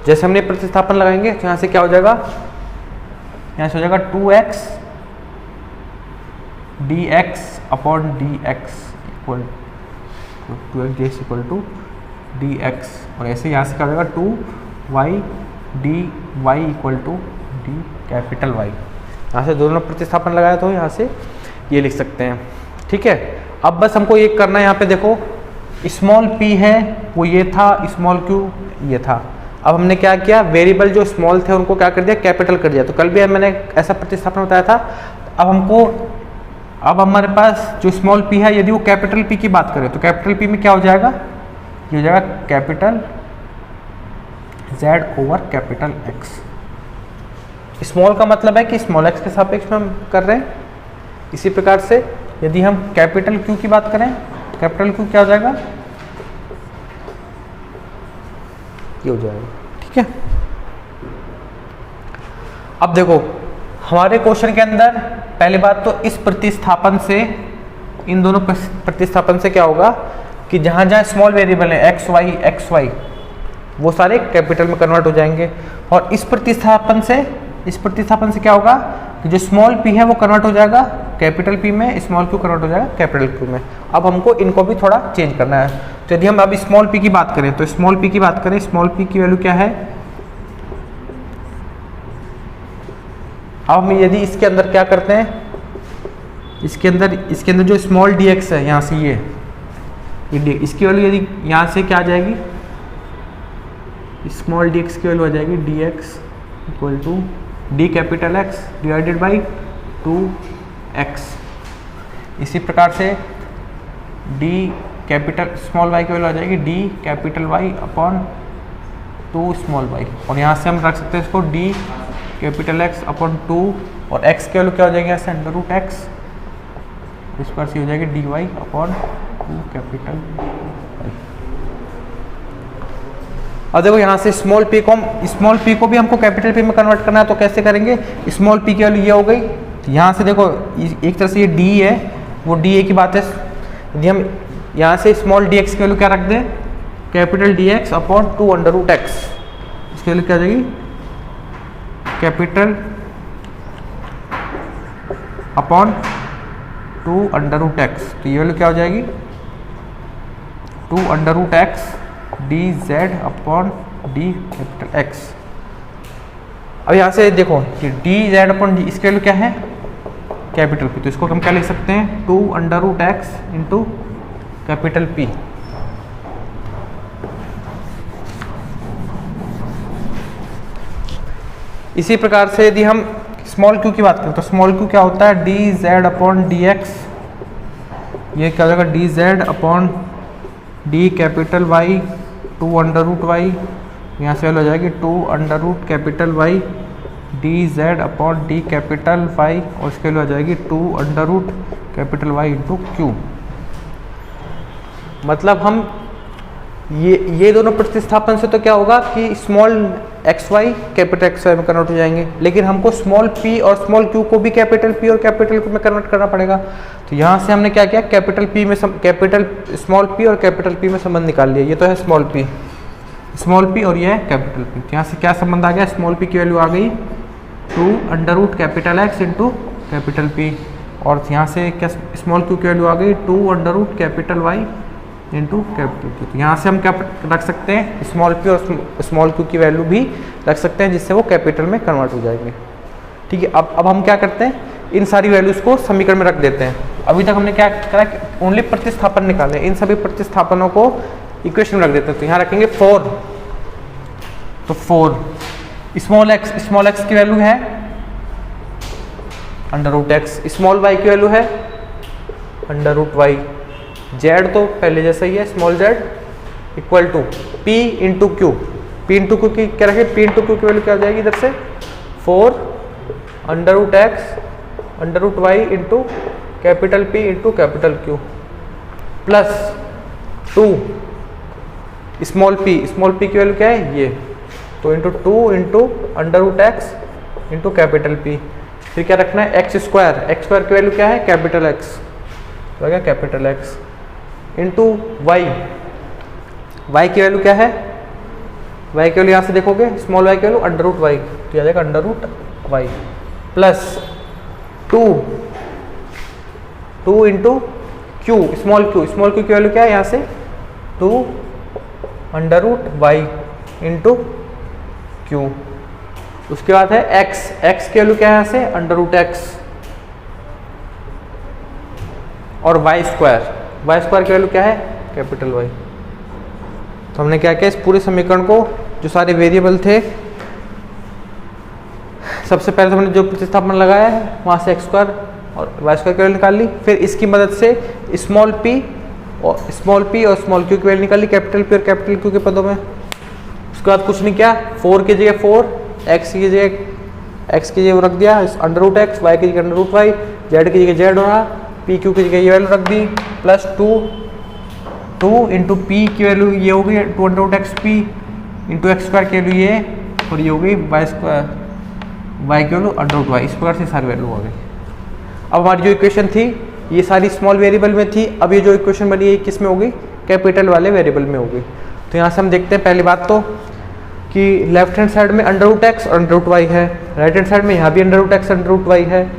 जैसे हमने प्रतिस्थापन लगाएंगे तो यहाँ से क्या हो जाएगा, यहाँ से हो जाएगा 2x dx upon dx equal 2x dx equal to dx, और ऐसे यहाँ से क्या हो जाएगा 2y dy equal to d capital Y। यहाँ से दोनों प्रतिस्थापन लगाया तो यहाँ से ये लिख सकते हैं। ठीक है, अब बस हमको ये करना है, यहाँ पे देखो स्मॉल p है वो ये था, स्मॉल q ये था। अब हमने क्या किया, वेरिएबल जो स्मॉल थे उनको क्या कर दिया, कैपिटल कर दिया। तो कल भी मैंने ऐसा प्रतिस्थापन बताया था। अब हमारे पास जो स्मॉल p है, यदि वो कैपिटल p की बात करें तो कैपिटल p में क्या हो जाएगा, ये हो जाएगा capital z over capital x। Small का मतलब है कि स्मॉल x के सापेक्ष में हम कर रहे हैं। इसी प्रकार से यदि हम कैपिटल Q की बात करें, कैपिटल Q क्या हो जाएगा, ये हो जाएगा। ठीक है, अब देखो हमारे क्वेश्चन के अंदर पहली बात तो इस प्रतिस्थापन से, इन दोनों प्रतिस्थापन से क्या होगा कि जहां जहां स्मॉल वेरिएबल है एक्स वाई वो सारे कैपिटल में कन्वर्ट हो जाएंगे, और इस प्रतिस्थापन से क्या होगा कि जो स्मॉल p है वो कन्वर्ट हो जाएगा कैपिटल P में, स्मॉल q कन्वर्ट हो जाएगा कैपिटल Q में। अब हमको इनको भी थोड़ा चेंज करना है। तो यदि हम अब स्मॉल p की बात करें तो स्मॉल p की वैल्यू क्या है, अब हम यदि इसके अंदर क्या करते हैं, इसके अंदर जो स्मॉल dx है, यहाँ से ये इसकी वैल्यू यदि यहाँ से क्या आ जाएगी, स्मॉल dx की वैल्यू आ जाएगी dx equal to d capital x divided by 2x। इसी प्रकार से d कैपिटल स्मॉल y की वैल्यू आ जाएगी d capital Y upon 2 small y, और यहाँ से हम रख सकते हैं इसको d कैपिटल X अपॉन 2, और x की वैल्यू क्या हो जाएगी यहाँ से अंडर रूट x, इस पर से हो जाएगी dy अपॉन 2 कैपिटल Y। अब देखो यहाँ से स्मॉल p को भी हमको कैपिटल P में कन्वर्ट करना है, तो कैसे करेंगे, स्मॉल p की वैल्यू ये हो गई। यहाँ से देखो एक तरह से ये d है, वो da की बात है। यदि हम यहाँ से स्मॉल dx की वैल्यू क्या रख दें, capital dx upon 2 under root x, इसकी वैल्यू क्या आ जाएगी capital upon 2 under root x, तो ये वैल्यू क्या हो जाएगी 2 under root X D Z upon D capital X. अब यहाँ से देखो कि डी जेड अपॉन डी इसके वैल्यू क्या है कैपिटल पी, तो इसको हम क्या लिख सकते हैं 2 under root X into capital P. इसी प्रकार से यदि हम स्मॉल क्यू की बात करें तो स्मॉल क्यू क्या होता है D Z upon D X, ये क्या हो जाएगा D Z upon D capital Y 2 under root Y, यहाँ से हो जाएगी 2 under root capital Y D Z upon D capital Y, और इसके लिए हो जाएगी 2 under root capital Y into Q. मतलब हम ये दोनों प्रतिस्थापन से तो क्या होगा कि small X Y capital X Y में कन्वर्ट हो जाएंगे, लेकिन हमको स्मॉल पी और स्मॉल क्यू को भी कैपिटल पी और कैपिटल क्यू में कन्वर्ट करना पड़ेगा। तो यहाँ से हमने क्या किया कैपिटल पी में कैपिटल स्मॉल पी और कैपिटल पी में संबंध निकाल लिया। ये तो है स्मॉल पी और ये है कैपिटल पी। तो यहाँ से क्या संबंध आ गया स्मॉल पी की वैल्यू आ गई 2 under root capital X into capital P, और यहाँ से क्या स्मॉल क्यू की वैल्यू आ गई 2 under root capital Y into capital Q. तो यहाँ से हम क्या रख सकते हैं स्मॉल पी और स्मॉल क्यू की वैल्यू भी रख सकते हैं, जिससे वो कैपिटल में कन्वर्ट हो जाएंगे। ठीक है, अब हम क्या करते हैं इन सारी वैल्यूज़ को समीकरण में रख देते हैं। अभी तक हमने क्या करा ओनली प्रतिस्थापन निकाले, इन सभी प्रतिस्थापनों को इक्वेशन में रख देते हैं। तो यहाँ रखेंगे 4, तो 4 स्मॉल एक्स की वैल्यू है under root X, small Y की वैल्यू है अंडर रूट वाई, जेड तो पहले जैसा ही है small Z equal to P into Q. P into Q की क्या रखे पी इंटू क्यू की वैल्यू क्या हो जाएगी इधर से 4 under root X under root Y into capital P into capital Q plus 2 small P की वैल्यू क्या है ये, तो into 2 into under root X into capital P. फिर क्या रखना है एक्स स्क्वायर की वैल्यू क्या है कैपिटल एक्स, तो क्या कैपिटल एक्स इंटू वाई की वैल्यू क्या है वाई की वैल्यू यहाँ से देखोगे स्मॉल वाई की वैल्यू अंडर रूट वाई, तो आ जाएगा under root Y plus 2 into Q small Q की वैल्यू क्या है यहाँ से 2 under root Y into Q. उसके बाद है एक्स की वैल्यू क्या है यहाँ से अंडर रूट एक्स और वाई स्क्वायर की वैल्यू क्या है कैपिटल वाई। तो हमने क्या किया इस पूरे समीकरण को जो सारे वेरिएबल थे सबसे पहले तो हमने जो प्रतिस्थापन लगाया है वहाँ से एक्स स्क्वायर और वाई स्क्वायर की वैल्यू निकाल ली, फिर इसकी मदद से स्मॉल पी और स्मॉल क्यू की वैल्यू निकाल ली कैपिटल पी और कैपिटल क्यू के पदों में। उसके बाद कुछ नहीं किया 4 की जगह 4 एक्स की जगह रख दिया अंडर रूट एक्स, वाई की जगह अंडर रूट वाई, जेड की जगह जेड हो रहा, पी क्यू की जगह ये वैल्यू रख दी प्लस 2 इंटू पी की वैल्यू ये हो गई 2 under root X P into X square की वैल्यू ये, और ये हो गई वाई की वैल्यू अंडर रूट वाई। इस प्रकार से सारी वैल्यू हो गई। अब हमारी जो इक्वेशन थी ये सारी स्मॉल वेरिएबल में थी, अब ये जो इक्वेशन बनी है किस में होगी कैपिटल वाले वेरिएबल में होगी। तो यहाँ से हम देखते हैं पहली बात तो कि लेफ्ट हैंड साइड में अंडर रूट एक्स और अंडर रूट वाई है, राइट हैंड साइड में यहाँ भी under root X under root Y है,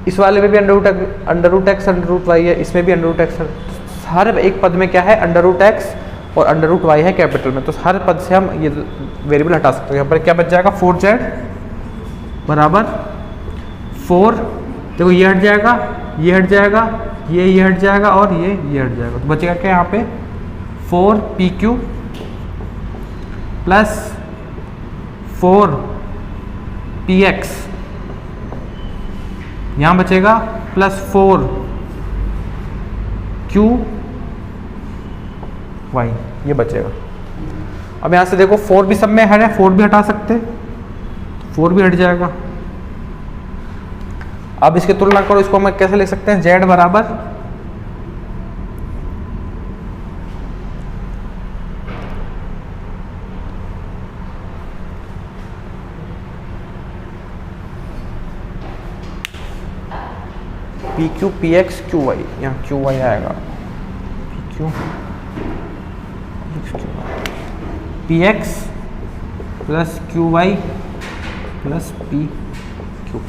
इस वाले में भी under root X under root Y है, इसमें भी अंडर रूट एक्स। हर एक पद में क्या है अंडर रूट एक्स और अंडर रूट वाई है कैपिटल में, तो हर पद से हम ये वेरिएबल हटा सकते हैं। यहाँ पर क्या बच जाएगा 4z बराबर 4, देखो ये हट जाएगा ये हट जाएगा ये हट जाएगा और ये हट जाएगा, तो बचेगा क्या यहाँ पे 4pq प्लस 4px, यहाँ बचेगा प्लस 4qy, ये बचेगा। अब यहाँ से देखो 4 भी सब में है 4 भी हटा सकते, 4 भी हट जाएगा। अब इसकी तुलना करो, इसको हम कैसे लिख सकते हैं z बराबर P Q P X Q Y, यहाँ क्यू वाई आएगा P X plus Q Y plus P Q.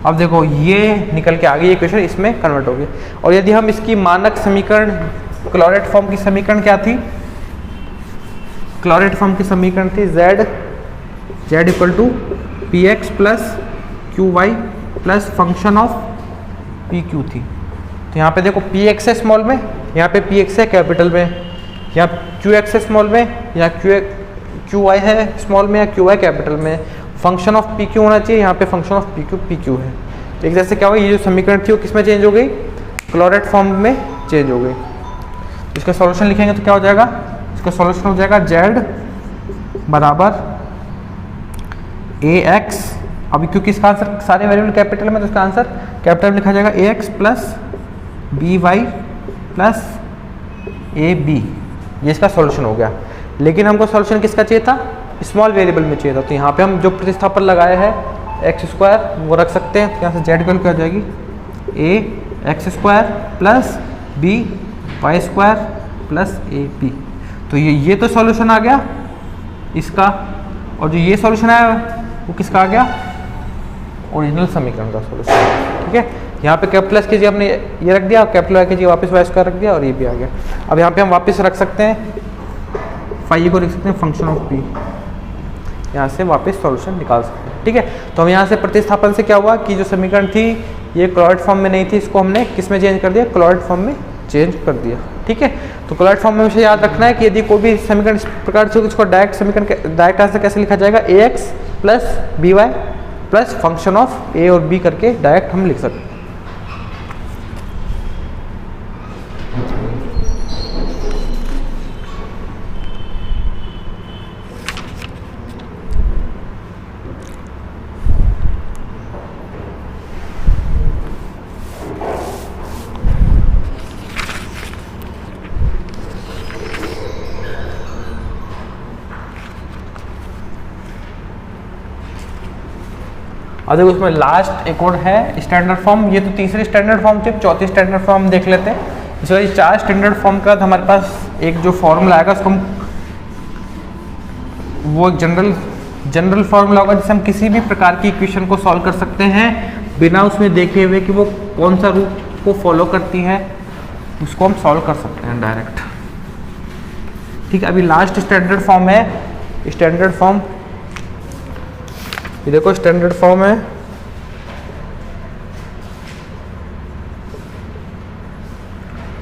अब देखो ये निकल के आ गई इक्वेशन, इसमें कन्वर्ट हो गई। और यदि हम इसकी मानक समीकरण क्लोरेट फॉर्म की समीकरण क्या थी? क्लोरेट फॉर्म की समीकरण थी z equal to P X plus Q Y plus function of P Q थी। तो यहाँ पे देखो पी एक्स है स्मॉल में, यहाँ पे पी एक्स है कैपिटल में, यहाँ क्यू एक्स है स्मॉल में, यहाँ क्यू वाई है स्मॉल में, या क्यू वाई कैपिटल में। फंक्शन ऑफ पी क्यू होना चाहिए, यहाँ पे फंक्शन ऑफ पी क्यू है। एक जैसे क्या होगा, ये जो समीकरण थी वो किस में चेंज हो गई? क्लोरेट फॉर्म में चेंज हो गई। इसका सॉल्यूशन लिखेंगे तो क्या हो जाएगा? इसका सॉल्यूशन हो जाएगा z बराबर ए एक्स, अभी क्योंकि इसका आंसर सारे वेरिएबल कैपिटल में तो इसका आंसर कैपिटल में लिखा जाएगा A X plus B Y plus A B. ये इसका सॉल्यूशन हो गया। लेकिन हमको सॉल्यूशन किसका चाहिए था? स्मॉल वेरिएबल में चाहिए था। तो यहाँ पे हम जो प्रतिस्थापन लगाए हैं एक्स स्क्वायर वो रख सकते हैं। तो यहाँ से जेड वैल्यू क्या हो जाएगी? A x square plus B Y square plus A B. तो ये तो सॉल्यूशन आ गया इसका, और जो ये सॉल्यूशन आया वो किसका आ गया? ओरिजिनल समीकरण का सॉल्यूशन। ठीक है, यहाँ पे कैपिटल एस की जगह हमने ये रख दिया, कैपिटल वाई की जगह वापस वाई स्क्वायर रख दिया, और ये भी आ गया। अब यहाँ पे हम वापस रख सकते हैं फाइव को, लिख सकते हैं फंक्शन ऑफ पी, यहाँ से वापस सॉल्यूशन निकाल सकते हैं। ठीक है, तो हम यहाँ से प्रतिस्थापन से क्या हुआ कि जो समीकरण थी ये क्लोराइड फॉर्म में नहीं थी, इसको हमने किस में चेंज कर दिया? क्लोराइड फॉर्म में चेंज कर दिया। ठीक है, तो क्लोराइड फॉर्म में हमेशा याद रखना है कि यदि कोई भी समीकरण इस प्रकार से, इसको डायरेक्ट समीकरण डायरेक्ट आंसर कैसे लिखा जाएगा? A X plus B Y plus function of A और बी करके डायरेक्ट हम लिख सकते हैं। और देखो उसमें लास्ट एक और है स्टैंडर्ड फॉर्म। ये तो तीसरी स्टैंडर्ड फॉर्म थी, चौथी स्टैंडर्ड फॉर्म देख लेते हैं। इस वजह चार स्टैंडर्ड फॉर्म के बाद हमारे पास एक जो फॉर्मूला आएगा उसको हम, वो एक जनरल फॉर्मूला होगा जिससे हम किसी भी प्रकार की इक्वेशन को सॉल्व कर सकते हैं बिना उसमें देखे हुए कि वो कौन सा रूट को फॉलो करती है, उसको हम सॉल्व कर सकते हैं डायरेक्ट। ठीक है, अभी लास्ट स्टैंडर्ड फॉर्म है स्टैंडर्ड फॉर्म। ये देखो स्टैंडर्ड फॉर्म है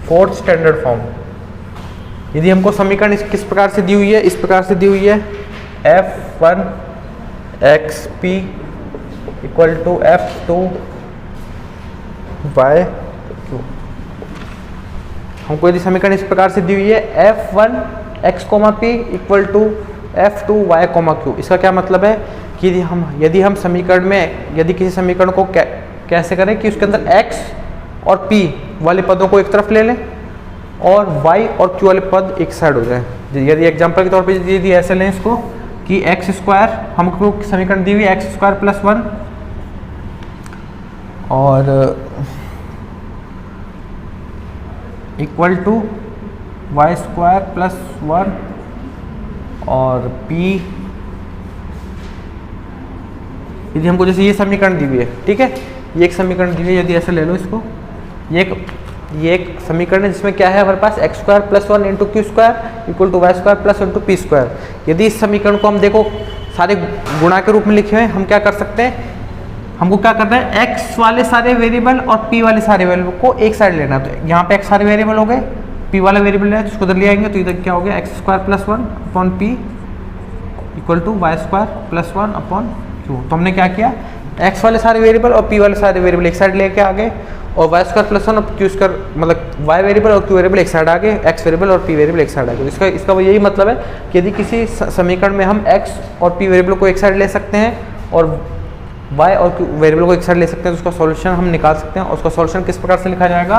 फोर्थ स्टैंडर्ड फॉर्म। यदि हमको समीकरण किस प्रकार से दी हुई है? इस प्रकार से दी हुई है f1 xp equal to f2 yq। हमको यदि समीकरण इस प्रकार से दी हुई है f1 x, p equal to f2 y, q। इसका क्या मतलब है कि यदि हम समीकरण में यदि किसी समीकरण को कैसे करें कि उसके अंदर x और p वाले पदों को एक तरफ ले लें और y और q वाले पद एक साइड हो जाए। यदि एग्जांपल के तौर पे यदि ऐसे लें इसको कि एक्स स्क्वायर, हमको समीकरण दी हुई है एक्स स्क्वायर प्लस 1 और equal to Y square plus 1 और p, यदि हमको जैसे ये समीकरण दी हुई है, ठीक है, ये एक समीकरण दी हुई है, यदि ऐसे ले लो इसको, ये एक समीकरण है जिसमें क्या है हमारे पास X square plus 1 into Q square equal to Y square plus into P square. यदि इस समीकरण को हम देखो सारे गुणा के रूप में लिखे हुए हैं, हम क्या कर सकते हैं, हमको क्या करना है, एक्स वाले सारे वेरिएबल और पी वाले सारे वेरिएबल को एक साइड लेना। तो यहाँ पे एक्स सारे वेरिएबल हो गए, पी वाला वेरिएबल है तो उसको उधर ले आएंगे, तो इधर क्या हो गया X square plus 1 upon P equal to Y square plus 1 upon Q. तो हमने क्या किया, एक्स वाले सारे वेरिएबल और पी वाले सारे वेरिएबल एक साइड लेके आ गए, और वाई स्क्वायर प्लस 1 और क्यू स्क्वायर मतलब वाई वेरिएबल और क्यू वेरिएबल एक साइड आ गए, एक्स वेरिएबल और पी वेरिएबल एक साइड आ गए। इसका यही मतलब है कि यदि किसी समीकरण में हम एक्स और पी वेरिएबल को एक साइड ले सकते हैं और वाई और क्यू वेरिएबल को एक साइड ले सकते हैं, तो उसका सॉल्यूशन हम निकाल सकते हैं। और उसका सॉल्यूशन किस प्रकार से लिखा जाएगा,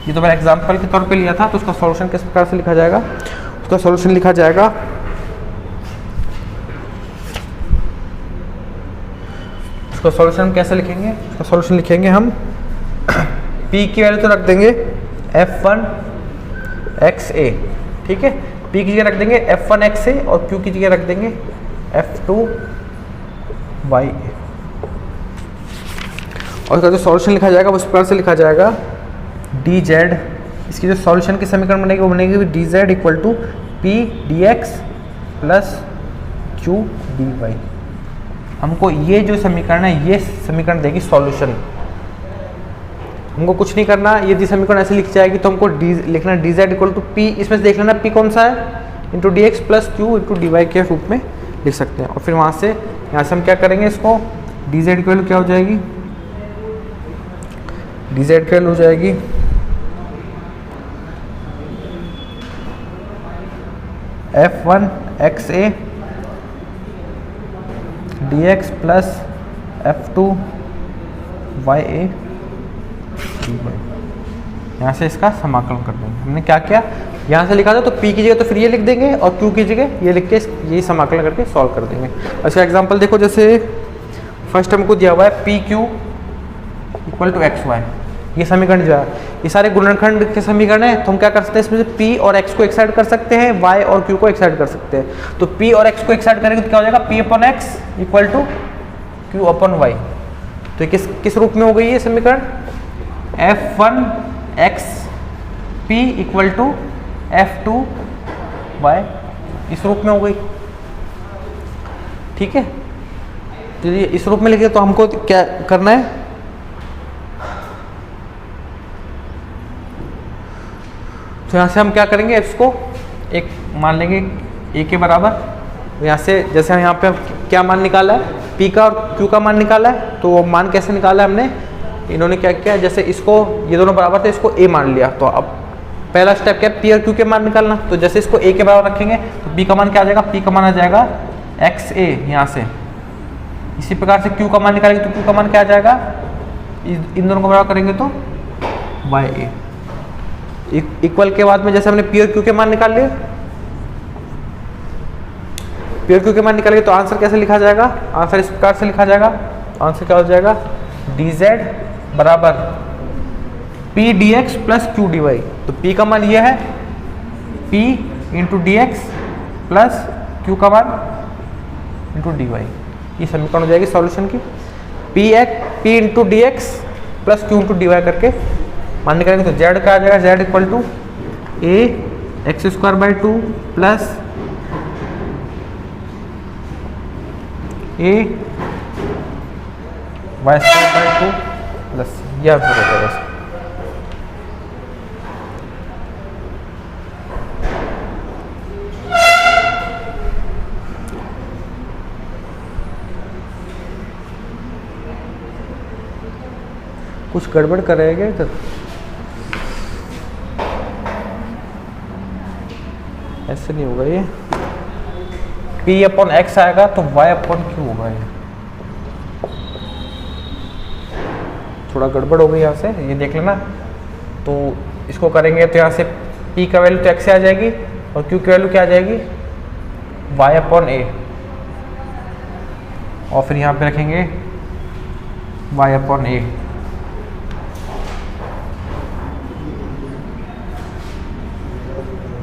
ये तो मैंने एग्जाम्पल के तौर पर लिया था, तो उसका सॉल्यूशन किस प्रकार से लिखा जाएगा, उसका सॉल्यूशन लिखा जाएगा उसका सॉल्यूशन कैसे लिखेंगे, उसका सॉल्यूशन लिखेंगे हम p की वैल्यू तो रख देंगे f1 xa, ठीक है, p की जगह रख देंगे f1 xa और q की जगह रख देंगे f2 ya, और उसका जो सॉल्यूशन लिखा जाएगा उस प्रकार से लिखा जाएगा dz इसकी जो सॉल्यूशन की समीकरण बनेगी वो बनेगी D Z equal to P D x plus Q D Y. हमको ये जो समीकरण है ये समीकरण देगी सॉल्यूशन। हमको कुछ नहीं करना, यदि समीकरण ऐसे लिख जाएगी तो हमको डी लिखना d Z equal to p, इसमें से देख लेना पी कौन सा है, into d x plus q into d y के रूप में लिख सकते हैं। और फिर वहाँ से हम क्या करेंगे, इसको डी जेड की वैल्यू क्या हो जाएगी, डी जेड की वैल्यू हो जाएगी f1 x a d x plus f2 y a d y. यहाँ से इसका समाकलन कर देंगे। हमने क्या किया, यहाँ से लिखा था तो p की जगह तो फिर ये लिख देंगे और q की जगह ये लिख के यही समाकलन करके सॉल्व कर देंगे। अच्छा एग्जांपल देखो, जैसे फर्स्ट हमको दिया हुआ है p Q equal to x y, ये समीकरण जो है ये सारे गुणनखंड के समीकरण है। तो हम क्या कर सकते हैं, इसमें से p और x को एक साइड कर सकते हैं, y और q को एक साइड कर सकते हैं। तो p और x को एक साइड करेंगे तो क्या हो जाएगा, p upon x equal to q upon y. तो ये किस रूप में हो गई ये समीकरण, f1 x p equal to f2 y, इस रूप में हो गई। ठीक है, तो ये इस रूप में लिखे तो हमको क्या करना है, तो यहाँ से हम क्या करेंगे, इसको एक मान लेंगे a के बराबर। तो यहाँ से जैसे हम यहाँ पे क्या मान निकाला है, p का और q का मान निकाला है। तो वो मान कैसे निकाला है हमने, इन्होंने क्या किया, जैसे इसको ये दोनों बराबर थे, इसको a मान लिया। तो अब पहला स्टेप क्या है, p और q के मान निकालना। तो जैसे इसको a के बराबर रखेंगे तो p का मान क्या आ जाएगा, p का मान आ जाएगा एक्स ए यहाँ से। इसी प्रकार से q का मान निकालेंगे तो q का मान क्या आ जाएगा, इन दोनों को बराबर करेंगे तो वाई ए। इक्वल के बाद में जैसे हमने पी और क्यू के मान निकाल लिए, पी और क्यू के मान निकालेंगे तो आंसर कैसे लिखा जाएगा, आंसर इस प्रकार से लिखा जाएगा। आंसर क्या हो जाएगा, डी जेड बराबर p D x plus Q D y. तो पी का मान ये है p into d x plus q का मान इंटू डी वाई। ये समीकरण हो जाएगी सॉल्यूशन की। P into d x plus q into d y करके मान निकालेंगे तो z का आ जाएगा, z equal to A x square by 2 plus A y square by 2 plus, यह आंसर हो जाएगा। कुछ गड़बड़ कर रहे हैं इधर, ऐसे नहीं होगा ये। p अपॉन एक्स आएगा तो y अपॉन क्यू होगा। ये थोड़ा गड़बड़ हो गई यहाँ से, ये देख लेना। तो इसको करेंगे तो यहाँ से p का वैल्यू तो x से आ जाएगी और q की वैल्यू क्या आ जाएगी, y अपॉन ए। और फिर यहाँ पे रखेंगे y अपॉन ए।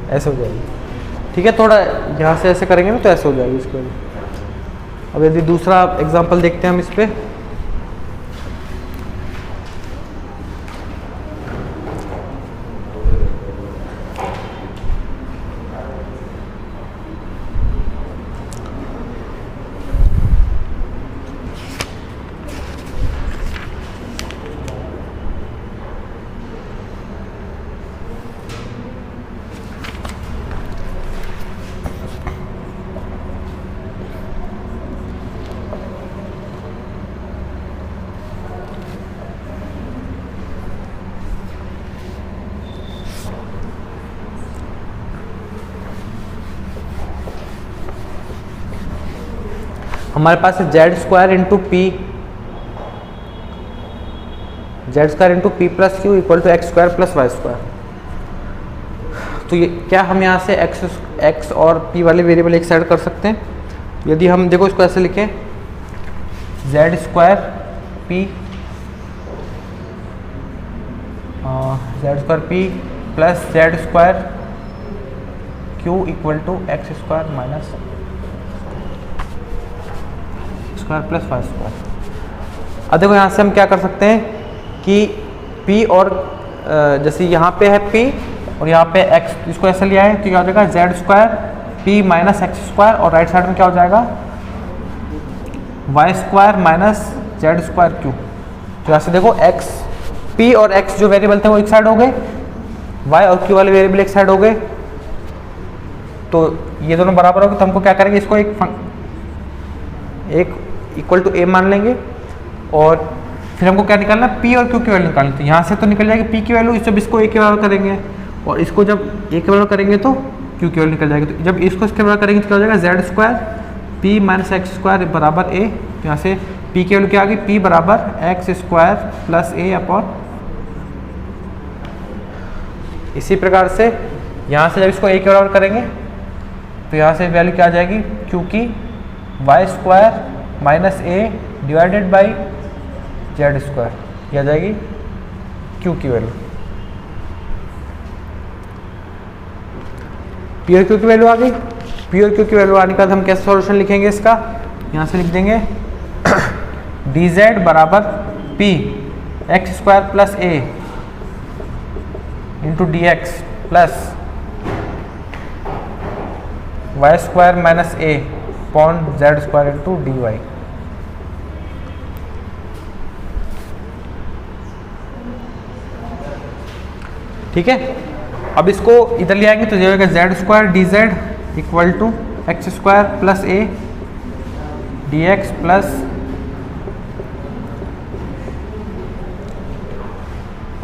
ऐसे हो जाएगी। ठीक है, थोड़ा यहाँ से ऐसे करेंगे ना तो ऐसे हो जाएगी इसको। अब यदि दूसरा एग्जांपल देखते हैं हम इस पे, हमारे पास है z square into p, z square into p plus q equal to x square plus Y square. तो ये क्या हम यहाँ से एक्स और पी वाले वेरिएबल एक साइड कर सकते हैं। यदि हम देखो इसको ऐसे लिखें, z square p plus z square q equal to x square minus square plus Y square. अब देखो यहाँ से हम क्या कर सकते हैं कि p और जैसे यहाँ पे है p और यहाँ पे x, इसको ऐसे लिया है तो क्या हो जाएगा z square p minus x square, और राइट साइड में क्या हो जाएगा y square minus z square q. तो यहाँ से देखो x p और x जो वेरिएबल थे वो एक साइड हो गए, y और q वाले वेरिएबल एक साइड हो गए, तो ये दोनों बराबर हो गए। तो हमको क्या करेंगे, इसको एक इक्वल टू a मान लेंगे, और फिर हमको क्या निकालना है, p और q की वैल्यू निकालनी। तो यहाँ से तो निकल जाएगी p की वैल्यू, जब इसको a के बराबर करेंगे और इसको जब a के बराबर करेंगे तो q की वैल्यू निकल जाएगी। तो जब इसको इसके बराबर करेंगे तो क्या हो जाएगा z square p minus x square बराबर a। तो यहाँ से p की वैल्यू क्या आ गई, p बराबर x square plus a upon. इसी प्रकार से यहाँ से जब इसको a के बराबर करेंगे तो यहाँ से वैल्यू क्या आ जाएगी, क्योंकि y square minus a divided by Z square, ये आ जाएगी q की वैल्यू। p और q की वैल्यू आ गई। p और q की वैल्यू आने के बाद हम कैसे सॉल्यूशन लिखेंगे इसका, यहाँ से लिख देंगे dz बराबर p x square plus a into d x plus Y square minus a upon z square into d y. ठीक है, अब इसको इधर ले आएंगे तो ये होगा Z square D Z equal to x square plus a D x plus,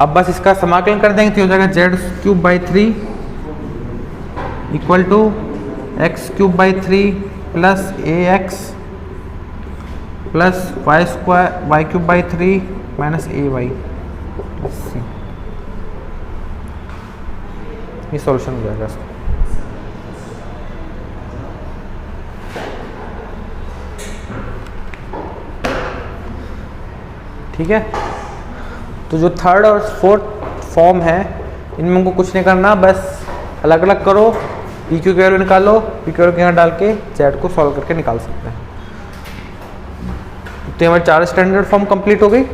अब बस इसका समाकलन कर देंगे तो हो जाएगा Z cube by 3 equal to X cube by 3 plus A X plus Y square Y cube by 3 minus A Y plus C. ये सॉल्यूशन हो जाएगा इसका। ठीक है, तो जो थर्ड और फोर्थ फॉर्म है इनमें हमको कुछ नहीं करना, बस अलग अलग करो, पी क्यू की वैल्यू निकालो, पी क्यू यहाँ डाल के जेड को सॉल्व करके निकाल सकते हैं। तो हमारे 4 स्टैंडर्ड फॉर्म कंप्लीट हो गई,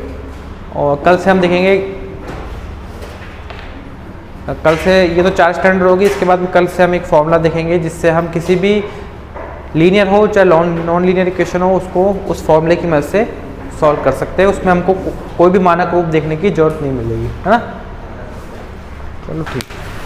और कल से हम देखेंगे, कल से ये तो 4 स्टैंडर्ड होगी, इसके बाद कल से हम एक फॉर्मूला देखेंगे जिससे हम किसी भी लीनियर हो चाहे नॉन लीनियर इक्वेशन हो उसको उस फॉर्मूले की मदद से सॉल्व कर सकते हैं। उसमें हमको कोई भी मानक रूप देखने की जरूरत नहीं मिलेगी, है ना। चलो ठीक है।